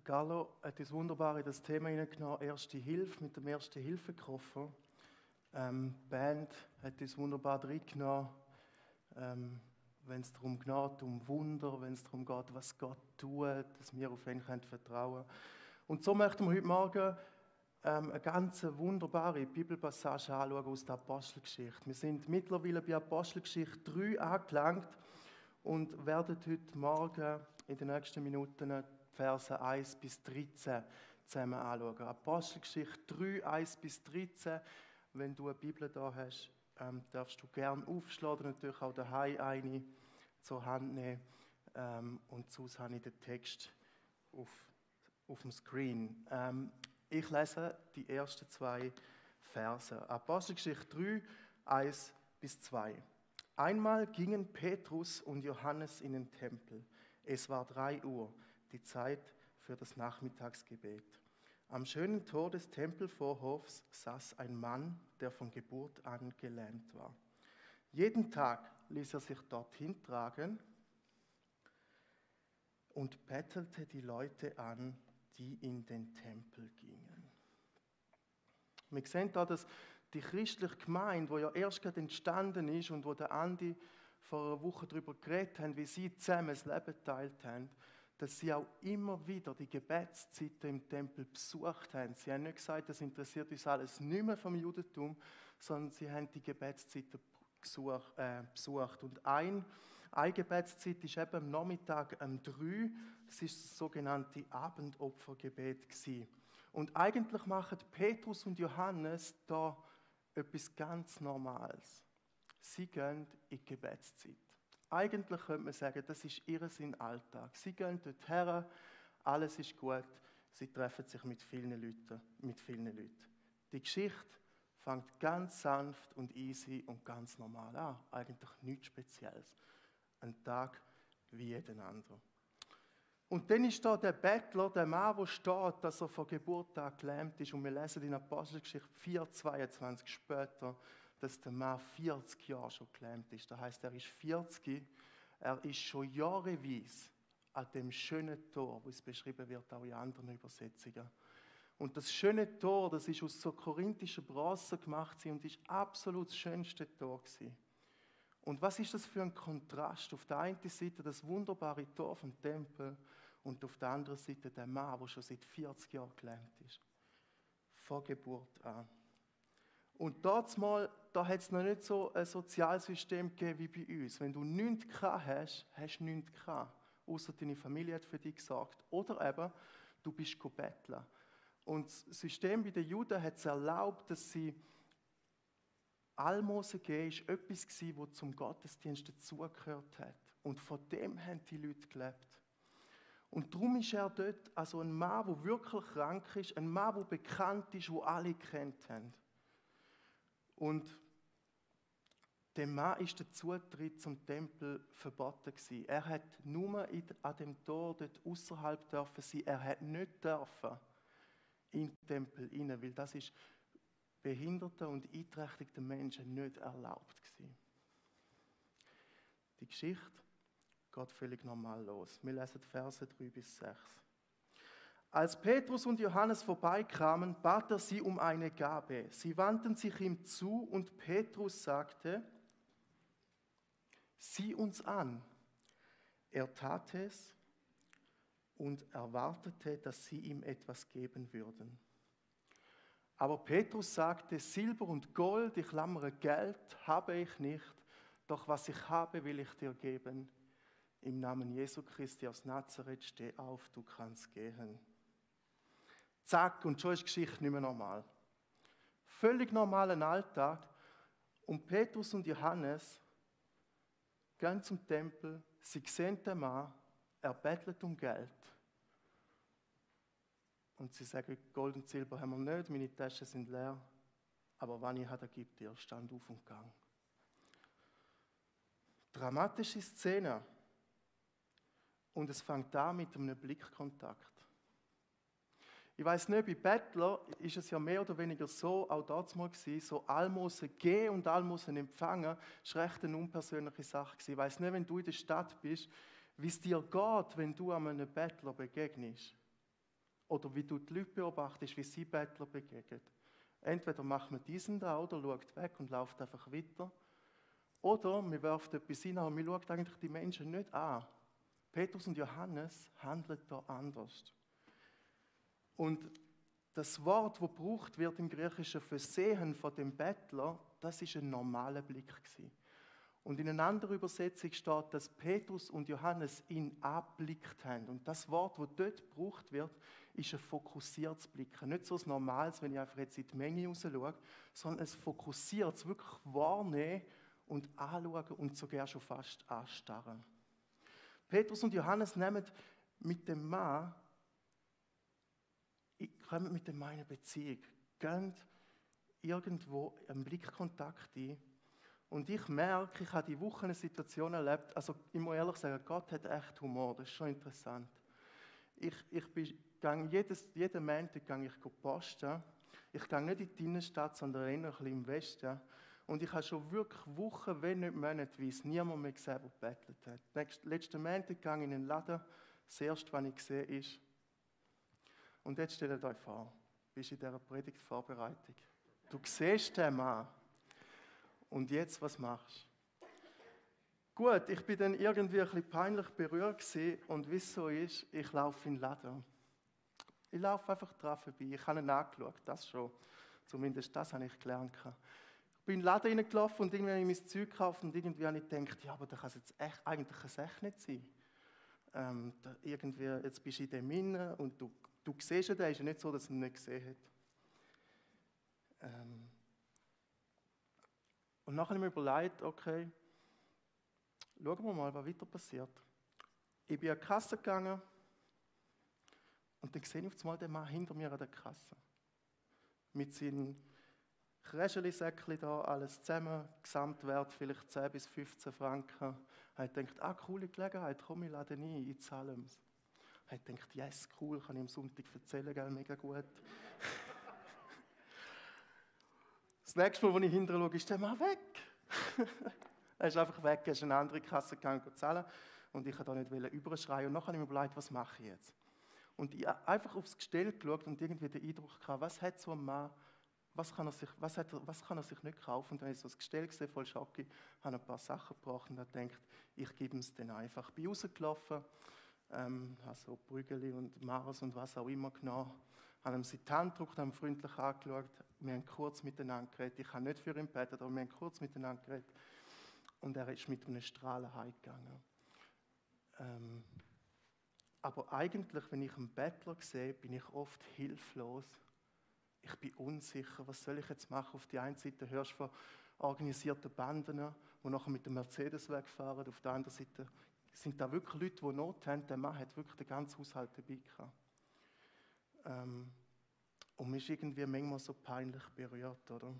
Carlo hat uns wunderbar in das Thema hineingenommen, Erste Hilfe, mit dem Erste-Hilfe-Koffer. Die Band hat uns wunderbar reingenommen, wenn es darum geht, um Wunder, wenn es darum geht, was Gott tut, dass wir auf ihn vertrauen können. Und so möchten wir heute Morgen eine ganz wunderbare Bibelpassage anschauen aus der Apostelgeschichte. Wir sind mittlerweile bei Apostelgeschichte 3 angelangt und werden heute Morgen in den nächsten Minuten die Verse 1 bis 13 zusammen anschauen. Apostelgeschichte 3, 1 bis 13. Wenn du eine Bibel da hast, darfst du gerne aufschlagen, natürlich auch daheim eine zur Hand nehmen. Und sonst habe ich den Text auf dem Screen. Ich lese die ersten zwei Verse. Apostelgeschichte 3, 1 bis 2. Einmal gingen Petrus und Johannes in den Tempel. Es war 3 Uhr, die Zeit für das Nachmittagsgebet. Am schönen Tor des Tempelvorhofs saß ein Mann, der von Geburt an gelähmt war. Jeden Tag ließ er sich dorthin tragen und bettelte die Leute an, die in den Tempel gingen. Wir sehen hier, dass die christliche Gemeinde, die ja erst gerade entstanden ist und wo der Andi vor einer Woche darüber geredet haben, wie sie zusammen das Leben geteilt haben, dass sie auch immer wieder die Gebetszeiten im Tempel besucht haben. Sie haben nicht gesagt, das interessiert uns alles nicht mehr vom Judentum, sondern sie haben die Gebetszeiten besucht. Und eine Gebetszeit ist eben am Nachmittag um 3, das ist das sogenannte Abendopfergebet gewesen. Und eigentlich machen Petrus und Johannes da etwas ganz Normales. Sie gehen in die Gebetszeit. Eigentlich könnte man sagen, das ist ihr Alltag. Sie gehen dorthin, alles ist gut, sie treffen sich mit vielen Leuten. Die Geschichte fängt ganz sanft und easy und ganz normal an. Eigentlich nichts Spezielles. Ein Tag wie jeden anderen. Und dann ist da der Bettler, der Mann, der steht, dass er von Geburt an gelähmt ist. Und wir lesen in Apostelgeschichte 4,22 später, dass der Mann 40 Jahre schon gelähmt ist. Das heisst, er ist 40, er ist schon jahreweise an dem schönen Tor, wo es beschrieben wird, auch in anderen Übersetzungen. Und das schöne Tor, das ist aus so korinthischer Bronze gemacht und ist absolut das schönste Tor gewesen. Und was ist das für ein Kontrast? Auf der einen Seite das wunderbare Tor vom Tempel und auf der anderen Seite der Mann, der schon seit 40 Jahren gelähmt ist. Von Geburt an. Und da hat es noch nicht so ein Sozialsystem gegeben wie bei uns. Wenn du nichts gehabt hast, hast du nichts gehabt. Ausser deine Familie hat für dich gesorgt. Oder eben, du bist betteln. Und das System bei den Juden hat es erlaubt, dass sie Almosen geben, ist etwas gewesen, das zum Gottesdienst dazugehört hat. Und von dem haben die Leute gelebt. Und darum ist er dort also ein Mann, der wirklich krank ist, ein Mann, der bekannt ist, den alle kennt haben. Und dem Mann ist der Zutritt zum Tempel verboten gewesen. Er hat nur an dem Tor dort außerhalb dürfen sein. Er hat nicht dürfen in den Tempel rein, weil das ist behinderten und einträchtigten Menschen nicht erlaubt gewesen. Die Geschichte geht völlig normal los. Wir lesen die Verse 3 bis 6. Als Petrus und Johannes vorbeikamen, bat er sie um eine Gabe. Sie wandten sich ihm zu und Petrus sagte: Sieh uns an. Er tat es und erwartete, dass sie ihm etwas geben würden. Aber Petrus sagte: Silber und Gold, ich klammere Geld, habe ich nicht, doch was ich habe, will ich dir geben. Im Namen Jesu Christi aus Nazareth, steh auf, du kannst gehen. Zack, und schon ist die Geschichte nicht mehr normal. Völlig normalen Alltag. Und Petrus und Johannes gehen zum Tempel, sie sehen den Mann, er bettelt um Geld. Und sie sagen, Gold und Silber haben wir nicht, meine Taschen sind leer, aber was ich habe, gibt dir, stand auf und gang. Dramatische Szene. Und es fängt an mit einem Blickkontakt. Ich weiss nicht, bei Bettler ist es ja mehr oder weniger so, auch damals gewesen, so Almosen geben und Almosen empfangen, ist recht eine unpersönliche Sache gewesen. Ich weiss nicht, wenn du in der Stadt bist, wie es dir geht, wenn du einem Bettler begegnest. Oder wie du die Leute beobachtest, wie sie Bettler begegnen. Entweder macht man diesen da oder schaut weg und läuft einfach weiter. Oder man wirft etwas hinein und man schaut eigentlich die Menschen nicht an. Petrus und Johannes handeln da anders. Und das Wort, das gebraucht wird im Griechischen für Sehen von dem Bettler, das ist ein normaler Blick gewesen. Und in einer anderen Übersetzung steht, dass Petrus und Johannes ihn angeblickt haben. Und das Wort, das dort gebraucht wird, ist ein fokussiertes Blicken. Nicht so ein normales, wenn ich einfach jetzt in die Menge raus schaue, sondern ein fokussiertes, wirklich wahrnehmen und anschauen und sogar schon fast anstarren. Petrus und Johannes nehmen mit dem Mann, kommen mit dem Mann in eine Beziehung, gehen irgendwo einen Blickkontakt ein. Und ich merke, ich habe diese Woche eine Situation erlebt, also ich muss ehrlich sagen, Gott hat echt Humor, das ist schon interessant. Jeden Montag gehe ich posten. Ich gehe nicht in die Innenstadt, sondern eher ein bisschen im Westen. Und ich habe schon wirklich Wochen, wenn nicht monateweise, niemand mehr gesehen, der gebettelt hat. Letzten Montag gehe ich in den Laden, das erste, was ich sehe, ist. Und jetzt stellt euch vor, du bist in dieser Predigtvorbereitung. Du siehst den Mann. Und jetzt, was machst du? Gut, ich bin dann irgendwie ein bisschen peinlich berührt gewesen, und wie es so ist, ich laufe in den Laden. Ich laufe einfach dran vorbei. Ich habe ihn angeschaut, das schon. Zumindest das habe ich gelernt. Ich bin in den Laden reingelaufen und irgendwie habe ich mein Zeug gekauft und irgendwie habe ich gedacht, ja, aber das kann es jetzt eigentlich nicht sein. Irgendwie, jetzt bist du in dem Innen und du siehst ja, der ist ja nicht so, dass er ihn nicht gesehen hat. Und nachher habe ich mir überlegt, okay, schauen wir mal, was weiter passiert. Ich bin an die Kasse gegangen und dann sehe ich auf einmal den Mann hinter mir an der Kasse. Mit seinen Kräscheli-Säckchen da, alles zusammen, Gesamtwert vielleicht 10 bis 15 Franken. Ich dachte, coole Gelegenheit, komm, ich lade ein, ich zahle es. Ich dachte, yes, cool, kann ich am Sonntag erzählen, gell, mega gut. Das nächste Mal, als ich hinterher schaue, ist der Mann weg. Er ist einfach weg, er ist in eine andere Kasse gegangen zu zahlen und ich wollte da nicht überschreien. Und dann habe ich mir überlegt, was mache ich jetzt? Und ich habe einfach aufs Gestell geschaut und irgendwie den Eindruck gehabt, was hat so ein Mann, was kann er sich nicht kaufen? Und dann habe ich so das Gestell gesehen, voll Schocke, habe ein paar Sachen gebracht und habe gedacht, ich gebe ihm es dann einfach. Ich bin rausgelaufen, habe so Brügeli und Mars und was auch immer genommen, habe ihm seine Hand gedrückt, habe ihn freundlich angeschaut, wir haben kurz miteinander geredet, ich habe nicht für ihn gebetet, aber wir haben kurz miteinander geredet und er ist mit einem Strahlen heimgegangen. Aber eigentlich, wenn ich einen Bettler sehe, bin ich oft hilflos. Ich bin unsicher, was soll ich jetzt machen? Auf der einen Seite hörst du von organisierten Banden, die nachher mit dem Mercedes wegfahren. Auf der anderen Seite sind da wirklich Leute, die Not haben. Der Mann hat wirklich den ganzen Haushalt dabei gehabt. Und mich ist irgendwie manchmal so peinlich berührt, oder?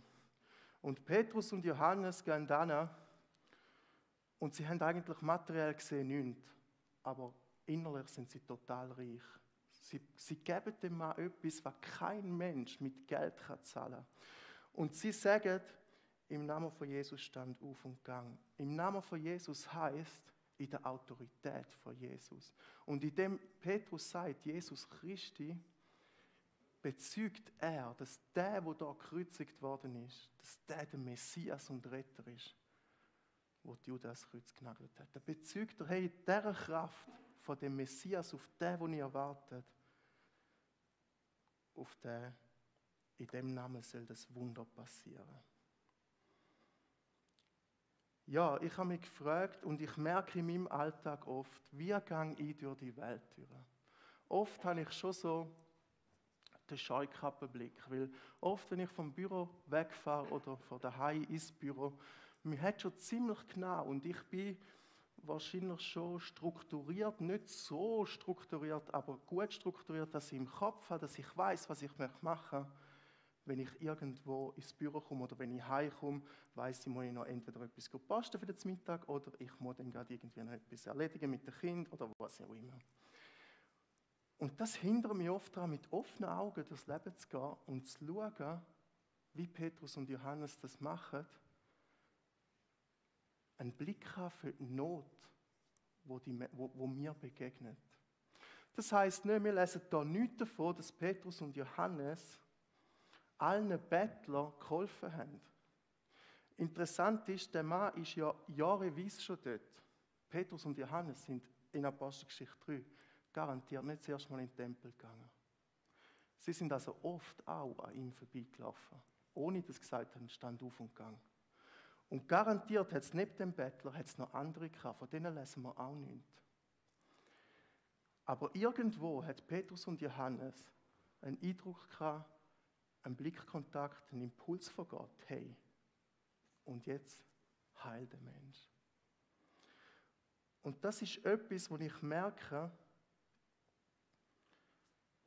Und Petrus und Johannes gehen dann und sie haben eigentlich materiell gesehen nichts, aber innerlich sind sie total reich. Sie geben dem Mann etwas, was kein Mensch mit Geld zahlen kann. Und sie sagen, im Namen von Jesus stand auf und gang. Im Namen von Jesus heisst, in der Autorität von Jesus. Und indem Petrus sagt, Jesus Christi, bezeugt er, dass der da gekreuzigt worden ist, dass der Messias und Retter ist, wo die Juden ans Kreuz genagelt hat. Er bezeugt, hey, in dieser Kraft von dem Messias, auf den ihr erwartet, auf den, in dem Namen soll das Wunder passieren. Ja, ich habe mich gefragt und ich merke in meinem Alltag oft, wie gehe ich durch die Welt durch. Oft habe ich schon so den Scheukappenblick, weil oft, wenn ich vom Büro wegfahre oder von daheim ins Büro, mir hat schon ziemlich genau und ich bin wahrscheinlich schon strukturiert, nicht so strukturiert, aber gut strukturiert, dass ich im Kopf habe, dass ich weiß, was ich machen möchte. Wenn ich irgendwo ins Büro komme oder wenn ich heimkomme, weiss ich, muss ich noch entweder etwas posten für den Mittag oder ich muss dann gerade irgendwie noch etwas erledigen mit dem Kind oder was auch immer. Und das hindert mich oft daran, mit offenen Augen durchs Leben zu gehen und zu schauen, wie Petrus und Johannes das machen, einen Blick haben für die Not, wo mir begegnet. Das heisst nicht, wir lesen da nichts davon, dass Petrus und Johannes allen Bettlern geholfen haben. Interessant ist, der Mann ist ja jahreweise schon dort. Petrus und Johannes sind in Apostelgeschichte 3 garantiert nicht das erste Mal in den Tempel gegangen. Sie sind also oft auch an ihm vorbeigelaufen, ohne dass sie gesagt haben, stand auf und gang. Und garantiert hat es neben dem Bettler noch andere gehabt, von denen lesen wir auch nichts. Aber irgendwo hat Petrus und Johannes einen Eindruck gehabt, einen Blickkontakt, einen Impuls von Gott. Hey, und jetzt heil den Mensch. Und das ist etwas, wo ich merke,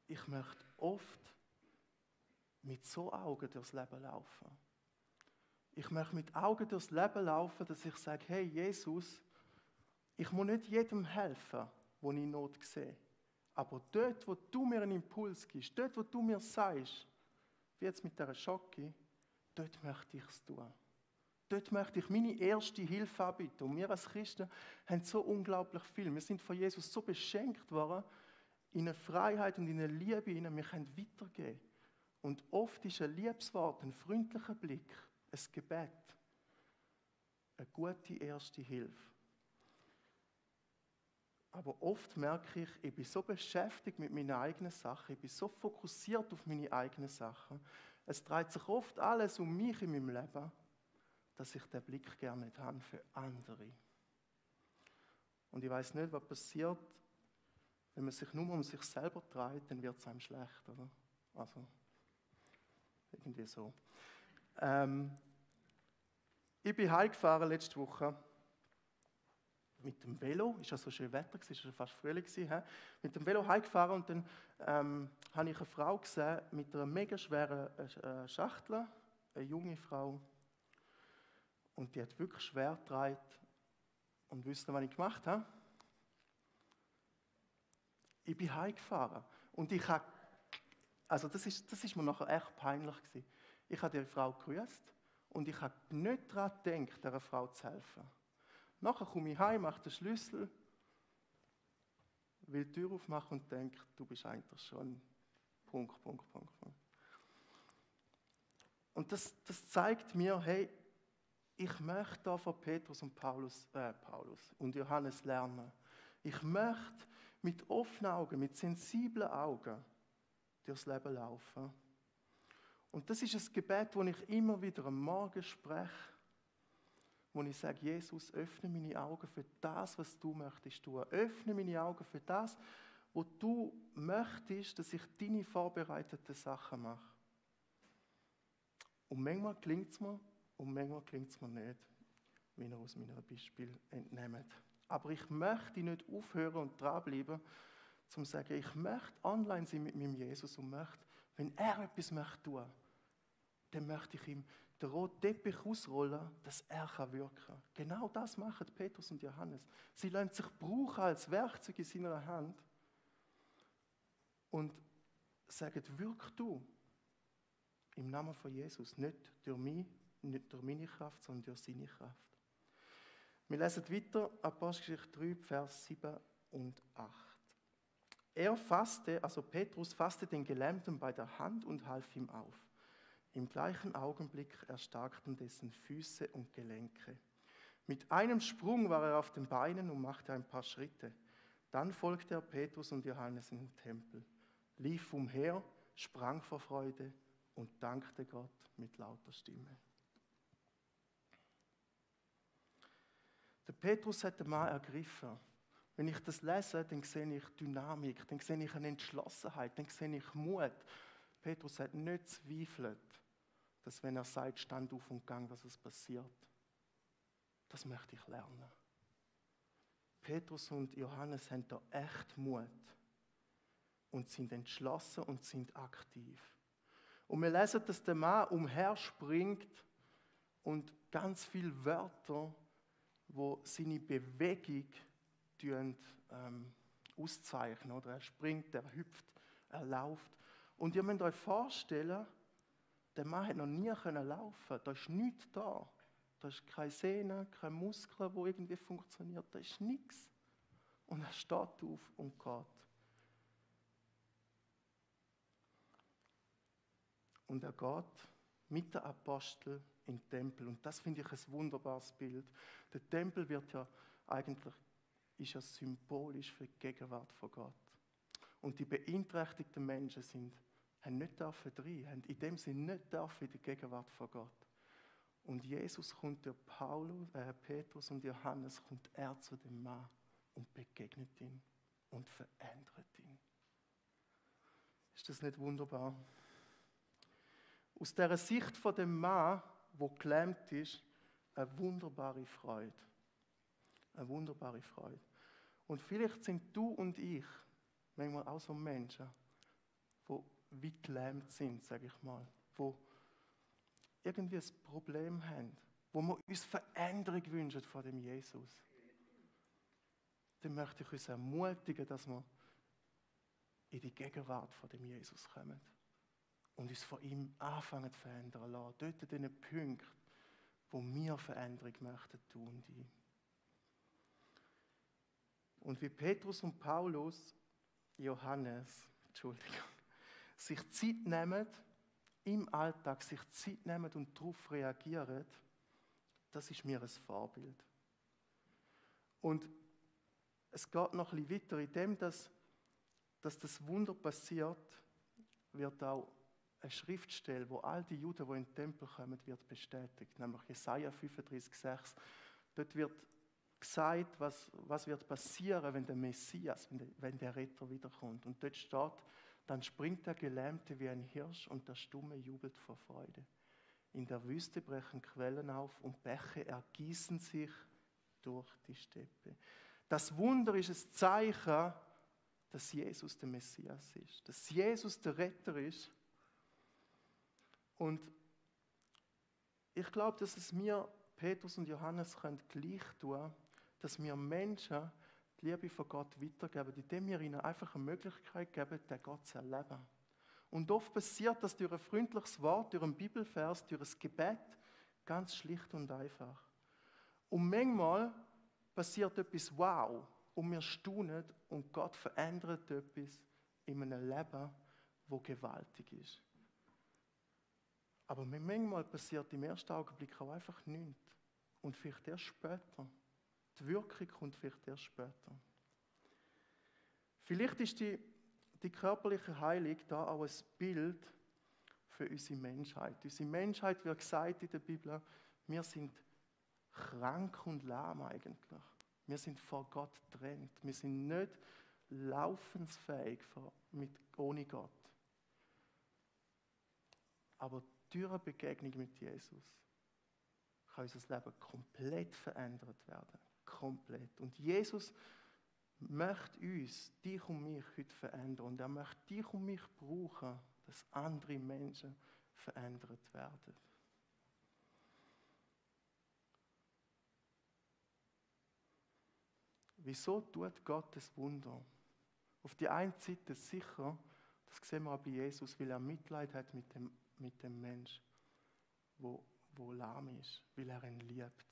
ich möchte oft mit so Augen durchs Leben laufen. Ich möchte mit Augen durchs Leben laufen, dass ich sage, hey Jesus, ich muss nicht jedem helfen, wo ich Not sehe. Aber dort, wo du mir einen Impuls gibst, dort, wo du mir sagst, wie jetzt mit dieser Schocke, dort möchte ich es tun. Dort möchte ich meine erste Hilfe anbieten. Und wir als Christen haben so unglaublich viel. Wir sind von Jesus so beschenkt worden, in eine Freiheit und in eine Liebe, wir können weitergeben. Und oft ist ein Liebeswort, ein freundlicher Blick, ein Gebet, eine gute erste Hilfe. Aber oft merke ich bin so beschäftigt mit meinen eigenen Sachen, ich bin so fokussiert auf meine eigenen Sachen. Es dreht sich oft alles um mich in meinem Leben, dass ich den Blick gerne nicht habe für andere. Und ich weiß nicht, was passiert, wenn man sich nur um sich selber dreht, dann wird es einem schlecht, oder? Also, irgendwie so. Ich bin heimgefahren letzte Woche mit dem Velo. Es war so schön Wetter, es war schon fast Frühling. Mit dem Velo heimgefahren und dann habe ich eine Frau gesehen mit einer mega schweren Schachtel, eine junge Frau. Und die hat wirklich schwer getragen. Und wisst ihr, was ich gemacht habe? Ich bin heimgefahren. Und ich habe, also das ist mir nachher echt peinlich gewesen. Ich habe die Frau gegrüßt und ich habe nicht daran gedacht, dieser Frau zu helfen. Nachher komme ich heim, mache den Schlüssel, will die Tür aufmachen und denke, du bist eigentlich schon Punkt. Und das zeigt mir, hey, ich möchte da von Petrus und Paulus und Johannes lernen. Ich möchte mit offenen Augen, mit sensiblen Augen durchs Leben laufen. Und das ist ein Gebet, das ich immer wieder am Morgen spreche, wo ich sage, Jesus, öffne meine Augen für das, was du möchtest tun. Öffne meine Augen für das, wo du möchtest, dass ich deine vorbereiteten Sachen mache. Und manchmal klingt es mir und manchmal klingt es mir nicht, wie ihr aus meinem Beispiel entnehmt. Aber ich möchte nicht aufhören und dranbleiben, zum zu sagen, ich möchte online sein mit meinem Jesus und möchte, wenn er etwas möchte tun, dann möchte ich ihm den roten Teppich ausrollen, dass er wirken kann. Genau das machen Petrus und Johannes. Sie lassen sich brauchen als Werkzeug in seiner Hand und sagen, wirk du im Namen von Jesus, nicht durch mich, nicht durch meine Kraft, sondern durch seine Kraft. Wir lesen weiter, Apostelgeschichte 3, Vers 7 und 8. Petrus fasste den Gelähmten bei der Hand und half ihm auf. Im gleichen Augenblick erstarkten dessen Füße und Gelenke. Mit einem Sprung war er auf den Beinen und machte ein paar Schritte. Dann folgte er Petrus und Johannes in den Tempel, lief umher, sprang vor Freude und dankte Gott mit lauter Stimme. Der Petrus hat den Mann ergriffen. Wenn ich das lese, dann sehe ich Dynamik, dann sehe ich eine Entschlossenheit, dann sehe ich Mut. Petrus hat nicht zweifelt, dass wenn er sagt, stand auf und gang, dass es passiert. Das möchte ich lernen. Petrus und Johannes haben da echt Mut und sind entschlossen und sind aktiv. Und wir lesen, dass der Mann umherspringt und ganz viele Wörter, wo seine Bewegung auszeichnen. Oder er springt, er hüpft, er läuft. Und ihr müsst euch vorstellen, der Mann hat noch nie laufen. Da ist nichts da. Da ist keine Sehne, keine Muskeln, die irgendwie funktionieren. Da ist nichts. Und er steht auf und geht. Und er geht mit den Aposteln in den Tempel. Und das finde ich ein wunderbares Bild. Der Tempel wird ja eigentlich, ist ja symbolisch für die Gegenwart von Gott. Und die beeinträchtigten Menschen haben nicht dürfen rein, haben in dem Sinne nicht dürfen in die Gegenwart von Gott. Und Jesus kommt durch Petrus und Johannes, kommt er zu dem Mann und begegnet ihn und verändert ihn. Ist das nicht wunderbar? Aus dieser Sicht von dem Mann, der gelähmt ist, eine wunderbare Freude. Eine wunderbare Freude. Und vielleicht sind du und ich manchmal auch so Menschen, die wie gelähmt sind, sage ich mal, die irgendwie ein Problem haben, wo wir uns Veränderung wünschen von dem Jesus. Dann möchte ich uns ermutigen, dass wir in die Gegenwart von dem Jesus kommen und uns von ihm anfangen zu verändern lassen. Dort in den Punkten, wo wir Veränderung möchten tun und ich. Und wie Petrus und Paulus, sich Zeit nehmen, im Alltag sich Zeit nehmen und darauf reagieren, das ist mir ein Vorbild. Und es geht noch ein bisschen weiter, in dem, dass das Wunder passiert, wird auch eine Schriftstelle, wo all die Juden, die in den Tempel kommen, wird bestätigt, nämlich Jesaja 35,6. Dort wird gesagt, was wird passieren, wenn der Messias, wenn der Retter wiederkommt. Und dort steht, dann springt der Gelähmte wie ein Hirsch und der Stumme jubelt vor Freude. In der Wüste brechen Quellen auf und Bäche ergießen sich durch die Steppe. Das Wunder ist ein Zeichen, dass Jesus der Messias ist, dass Jesus der Retter ist. Und ich glaube, dass es mir, Petrus und Johannes, gleich tun können, dass wir Menschen die Liebe von Gott weitergeben, indem wir ihnen einfach eine Möglichkeit geben, den Gott zu erleben. Und oft passiert das durch ein freundliches Wort, durch einen Bibelvers, durch ein Gebet, ganz schlicht und einfach. Und manchmal passiert etwas wow und wir staunen und Gott verändert etwas in einem Leben, das gewaltig ist. Aber manchmal passiert im ersten Augenblick auch einfach nichts. Und vielleicht erst später. Die Wirkung kommt vielleicht erst später. Vielleicht ist die körperliche Heilung da auch ein Bild für unsere Menschheit. Unsere Menschheit wird gesagt in der Bibel, wir sind krank und lahm eigentlich. Wir sind vor Gott getrennt. Wir sind nicht laufensfähig ohne Gott. Aber durch eine Begegnung mit Jesus kann unser Leben komplett verändert werden. Komplett. Und Jesus möchte uns, dich und mich heute verändern. Und er möchte dich und mich brauchen, dass andere Menschen verändert werden. Wieso tut Gott das Wunder? Auf die einen Seite sicher, das sehen wir auch bei Jesus, weil er Mitleid hat mit dem Menschen, wo lahm ist, weil er ihn liebt.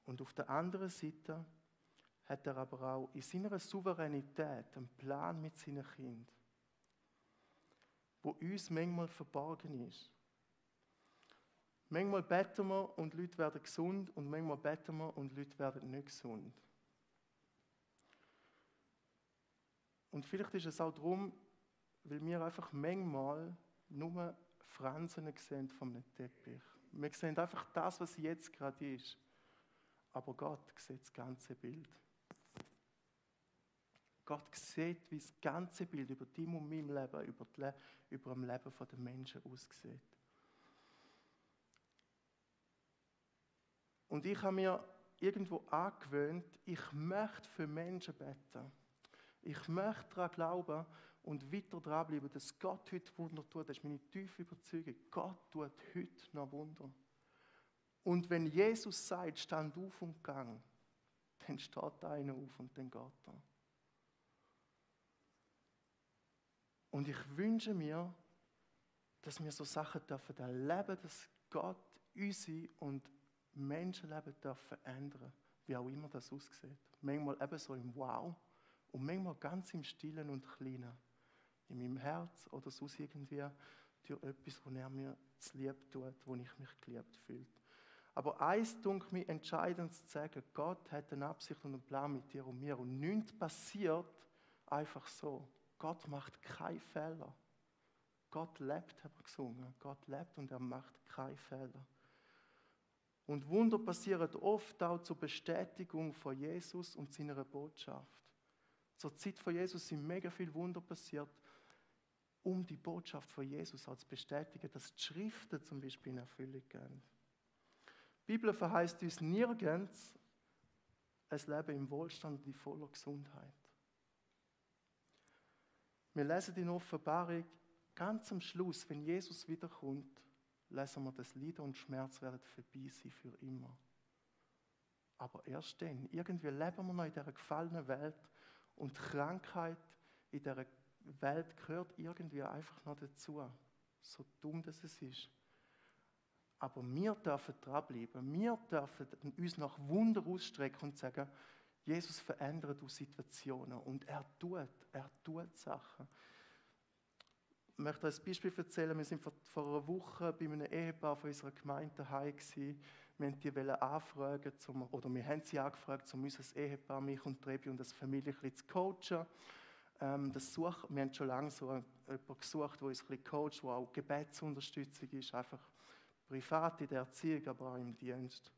Und auf der anderen Seite hat er aber auch in seiner Souveränität einen Plan mit seinen Kindern, wo uns manchmal verborgen ist. Manchmal beten wir und Leute werden gesund und manchmal beten wir und Leute werden nicht gesund. Und vielleicht ist es auch darum, weil wir einfach manchmal nur Fransen sehen von einem Teppich. Wir sehen einfach das, was jetzt gerade ist. Aber Gott sieht das ganze Bild. Gott sieht, wie das ganze Bild über dein und mein Leben, über das Leben der Menschen aussieht. Und ich habe mir irgendwo angewöhnt, ich möchte für Menschen beten. Ich möchte daran glauben und weiter dranbleiben, dass Gott heute Wunder tut. Das ist meine tiefe Überzeugung. Gott tut heute noch Wunder. Und wenn Jesus sagt, stand auf und gang, dann steht einer auf und dann geht er. Und ich wünsche mir, dass wir so Sachen dürfen erleben, dass Gott unsere und Menschenleben verändern darf, wie auch immer das aussieht. Manchmal eben so im Wow und manchmal ganz im Stillen und Kleinen. In meinem Herz oder sonst irgendwie durch etwas, wo er mir zu lieb tut, wo ich mich geliebt fühle. Aber eins dunkt mir entscheidend zu sagen, Gott hat eine Absicht und einen Plan mit dir und mir und nichts passiert einfach so. Gott macht keine Fehler. Gott lebt, haben wir gesungen. Gott lebt und er macht keine Fehler. Und Wunder passieren oft auch zur Bestätigung von Jesus und seiner Botschaft. Zur Zeit von Jesus sind mega viele Wunder passiert, um die Botschaft von Jesus auch zu bestätigen, dass die Schriften zum Beispiel in Erfüllung gehen. Die Bibel verheißt uns nirgends ein Leben im Wohlstand und in voller Gesundheit. Wir lesen in Offenbarung ganz am Schluss, wenn Jesus wiederkommt, lesen wir, dass Leiden und Schmerz werden vorbei sein für immer. Aber erst dann, irgendwie leben wir noch in dieser gefallenen Welt und Krankheit in dieser Welt gehört irgendwie einfach noch dazu. So dumm, dass es ist. Aber wir dürfen dranbleiben. Wir dürfen uns nach Wunder ausstrecken und sagen, Jesus verändert die Situationen und er tut Sachen. Ich möchte euch ein Beispiel erzählen. Wir sind vor einer Woche bei einem Ehepaar von unserer Gemeinde daheim gewesen. Wir wollten die anfragen, wir haben sie angefragt, um unser Ehepaar, mich und Trebi und das Familie ein bisschen zu coachen. Wir haben schon lange so jemanden gesucht, der uns ein bisschen coacht, der auch Gebetsunterstützung ist, einfach privat in der Erziehung, aber auch im Dienst.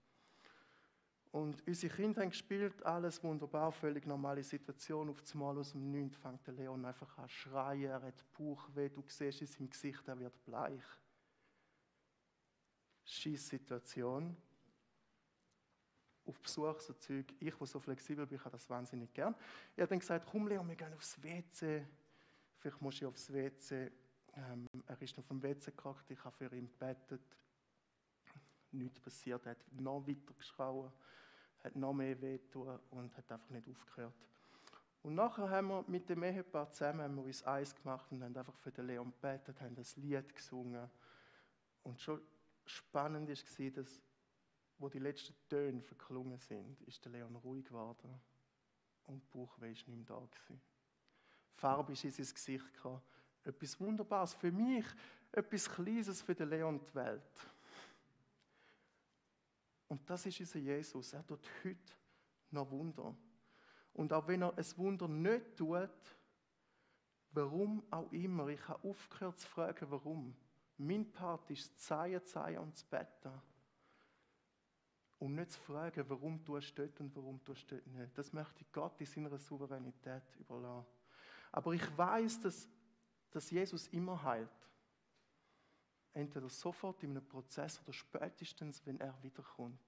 Und unsere Kinder haben gespielt, alles wunderbar, völlig normale Situation. Auf einmal aus dem Nichts fängt der Leon einfach an zu schreien, er hat Bauchweh, du siehst in seinem Gesicht, er wird bleich. Scheisssituation. Auf Besuch, so Zeug. Ich, der so flexibel bin, habe das wahnsinnig gern. Er hat dann gesagt, komm Leon, wir gehen aufs WC. Vielleicht musst du aufs WC. Er ist auf dem WC gehockt, ich habe für ihn gebetet. Nichts passiert, er hat noch weiter geschrauen, hat noch mehr wehgetan und hat einfach nicht aufgehört. Und nachher haben wir mit dem Ehepaar zusammen uns eins gemacht und haben einfach für den Leon gebetet, haben das Lied gesungen. Und schon spannend war, dass, wo die letzten Töne verklungen sind, ist der Leon ruhig geworden und die Bauchweh war nicht mehr da gewesen. Farbe ist in sein Gesicht gekommen. Etwas Wunderbares für mich, etwas Kleines für den Leon und die Welt. Und das ist unser Jesus. Er tut heute noch Wunder. Und auch wenn er ein Wunder nicht tut, warum auch immer, ich habe aufgehört zu fragen, warum. Mein Part ist zu zeigen und zu beten. Und nicht zu fragen, warum tust du dort und warum tust du dort nicht. Das möchte ich Gott in seiner Souveränität überlassen. Aber ich weiß, dass Jesus immer heilt. Entweder sofort in einem Prozess oder spätestens, wenn er wiederkommt.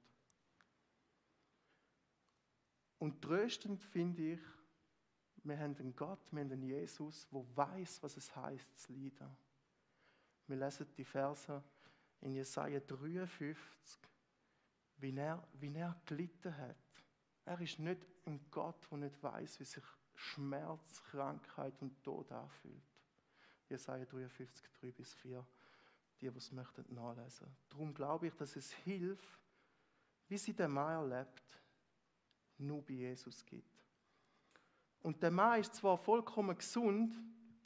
Und tröstend finde ich, wir haben einen Gott, wir haben einen Jesus, der weiß, was es heisst, zu leiden. Wir lesen die Verse in Jesaja 53, wie er gelitten hat. Er ist nicht ein Gott, der nicht weiß, wie sich Schmerz, Krankheit und Tod anfühlt. Jesaja 53, 3-4. Die es möchten nachlesen. Darum glaube ich, dass es hilft, wie sie der Mann erlebt, nur bei Jesus gibt. Und der Mann ist zwar vollkommen gesund,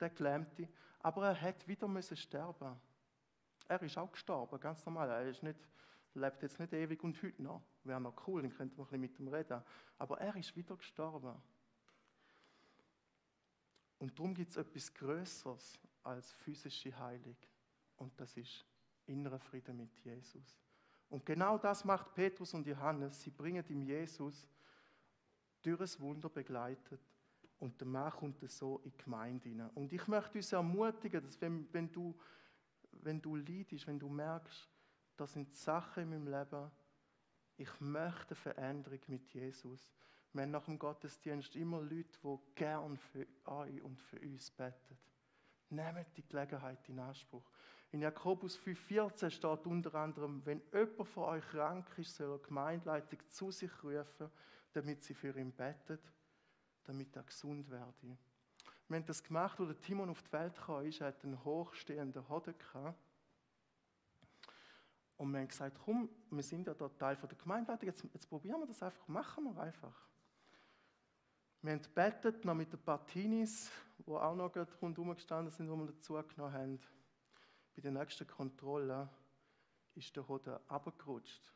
der Gelähmte, aber er hat wieder sterben. Er ist auch gestorben, ganz normal. Er lebt jetzt nicht ewig und heute noch. Wäre noch cool, dann könnte man ein bisschen mit ihm reden. Aber er ist wieder gestorben. Und darum gibt es etwas Größeres als physische Heilung. Und das ist innerer Frieden mit Jesus. Und genau das macht Petrus und Johannes. Sie bringen ihm Jesus durch ein Wunder begleitet. Und der Mann kommt so in die Gemeinde hinein. Und ich möchte uns ermutigen, dass wenn du leidest, wenn du merkst, das sind Sachen in meinem Leben, ich möchte eine Veränderung mit Jesus. Wir haben nach dem Gottesdienst immer Leute, die gern für euch und für uns beten. Nehmt die Gelegenheit in Anspruch. In Jakobus 5,14 steht unter anderem, wenn jemand von euch krank ist, soll er die Gemeindeleitung zu sich rufen, damit sie für ihn betet, damit er gesund werde. Wir haben das gemacht, als Timon auf die Welt kam. Er hat einen hochstehenden Hoden gehabt. Und wir haben gesagt, komm, wir sind ja da Teil der Gemeindeleitung, jetzt probieren wir das einfach, machen wir einfach. Wir haben gebetet, noch mit den paar Teenies, die auch noch rundherum gestanden sind, die wir dazu genommen haben. bei der nächsten Kontrolle ist der Hoden runtergerutscht.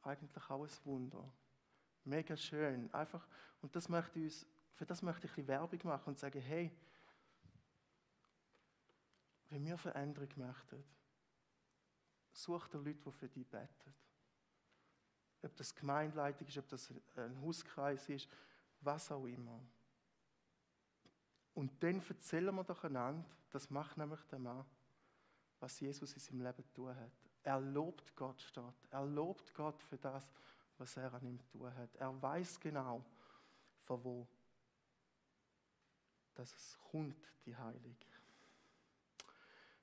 Eigentlich auch ein Wunder. Mega schön. Einfach, und für das möchte ich ein bisschen Werbung machen und sagen, hey, wenn wir Veränderung möchten, such dir Leute, die für dich beten. Ob das Gemeindeleitung ist, ob das ein Hauskreis ist, was auch immer. Und dann erzählen wir doch einander, das macht nämlich der Mann, was Jesus in seinem Leben tun hat. Er lobt Gott statt. Er lobt Gott für das, was er an ihm tun hat. Er weiß genau, von wo dass es kommt, die Heilung.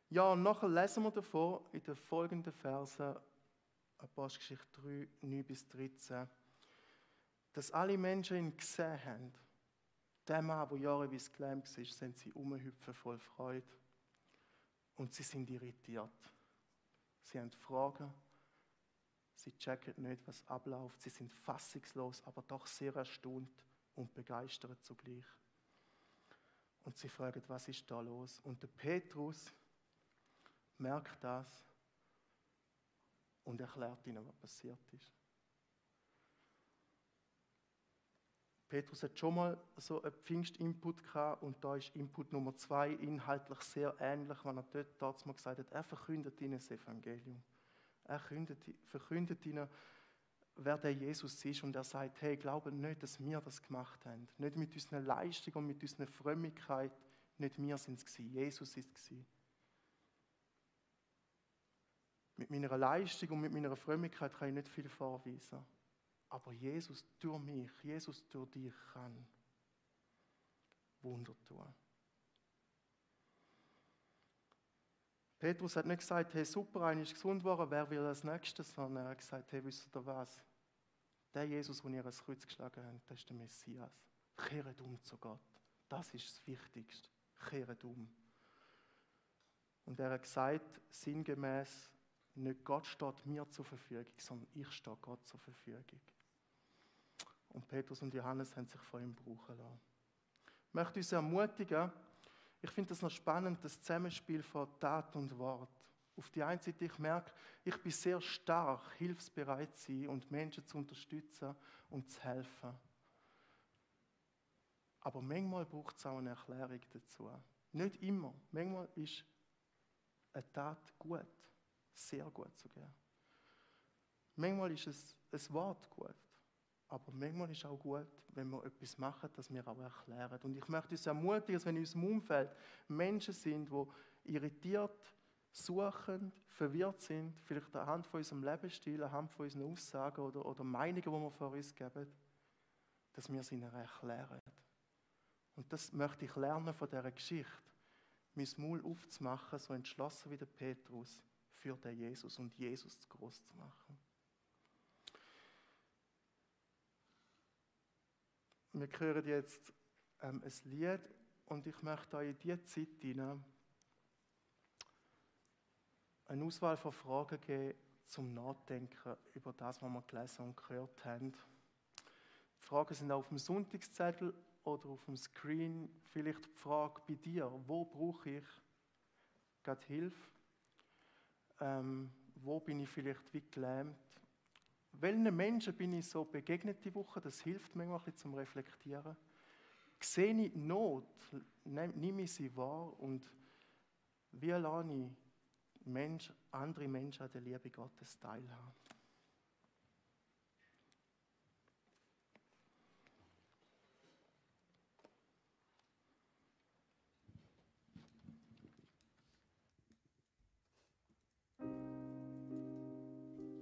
Ja, und nachher lesen wir davon in den folgenden Versen, Apostelgeschichte 3, 9 bis 13, dass alle Menschen ihn gesehen haben. Der Mann, der jahreweise gelähmt war, sind sie umhüpfen voll Freude. Und sie sind irritiert. Sie haben Fragen. Sie checken nicht, was abläuft. Sie sind fassungslos, aber doch sehr erstaunt und begeistert zugleich. Und sie fragen, was ist da los? Und der Petrus merkt das und erklärt ihnen, was passiert ist. Petrus hat schon mal so einen Pfingst-Input gehabt und da ist Input Nummer 2 inhaltlich sehr ähnlich, wenn er dort mal gesagt hat, er verkündet ihnen das Evangelium. Er verkündet ihnen, wer der Jesus ist und er sagt, hey, glaubt nicht, dass wir das gemacht haben. Nicht mit unserer Leistung und mit unserer Frömmigkeit, nicht wir sind es gewesen, Jesus ist es gewesen. Mit meiner Leistung und mit meiner Frömmigkeit kann ich nicht viel vorweisen. Aber Jesus durch mich, Jesus durch dich kann Wunder tun. Petrus hat nicht gesagt, hey super, einer ist gesund geworden, wer will als Nächstes, sondern er hat gesagt, hey, wisst ihr was? Der Jesus, den ihr ans Kreuz geschlagen habt, das ist der Messias. Kehret um zu Gott. Das ist das Wichtigste. Kehret um. Und er hat gesagt, sinngemäß, nicht Gott steht mir zur Verfügung, sondern ich stehe Gott zur Verfügung. Und Petrus und Johannes haben sich von ihm brauchen lassen. Ich möchte uns ermutigen, ich finde das noch spannend, das Zusammenspiel von Tat und Wort. Auf die einen Seite, ich merke, ich bin sehr stark, hilfsbereit zu sein und Menschen zu unterstützen und zu helfen. Aber manchmal braucht es auch eine Erklärung dazu. Nicht immer. Manchmal ist eine Tat gut, sehr gut sogar. Manchmal ist ein Wort gut. Aber manchmal ist es auch gut, wenn wir etwas machen, dass wir auch erklären. Und ich möchte uns ermutigen, dass wenn in unserem Umfeld Menschen sind, die irritiert, suchend, verwirrt sind, vielleicht anhand von unserem Lebensstil, anhand von unseren Aussagen oder Meinungen, die wir von uns geben, dass wir es ihnen erklären. Und das möchte ich lernen von dieser Geschichte. Mein Maul aufzumachen, so entschlossen wie der Petrus, für den Jesus und Jesus zu groß zu machen. Wir hören jetzt ein Lied und ich möchte euch in diese Zeit hinein eine Auswahl von Fragen geben zum Nachdenken über das, was wir gelesen und gehört haben. Die Fragen sind auf dem Sonntagszettel oder auf dem Screen. Vielleicht die Frage bei dir, wo brauche ich gerade Hilfe? Wo bin ich vielleicht wie gelähmt? Welchen Menschen bin ich so begegnet die Woche? Das hilft mir manchmal ein bisschen zum Reflektieren. Sehe ich Not, nehme ich sie wahr und wie lasse ich andere Menschen an der Liebe Gottes teilhaben?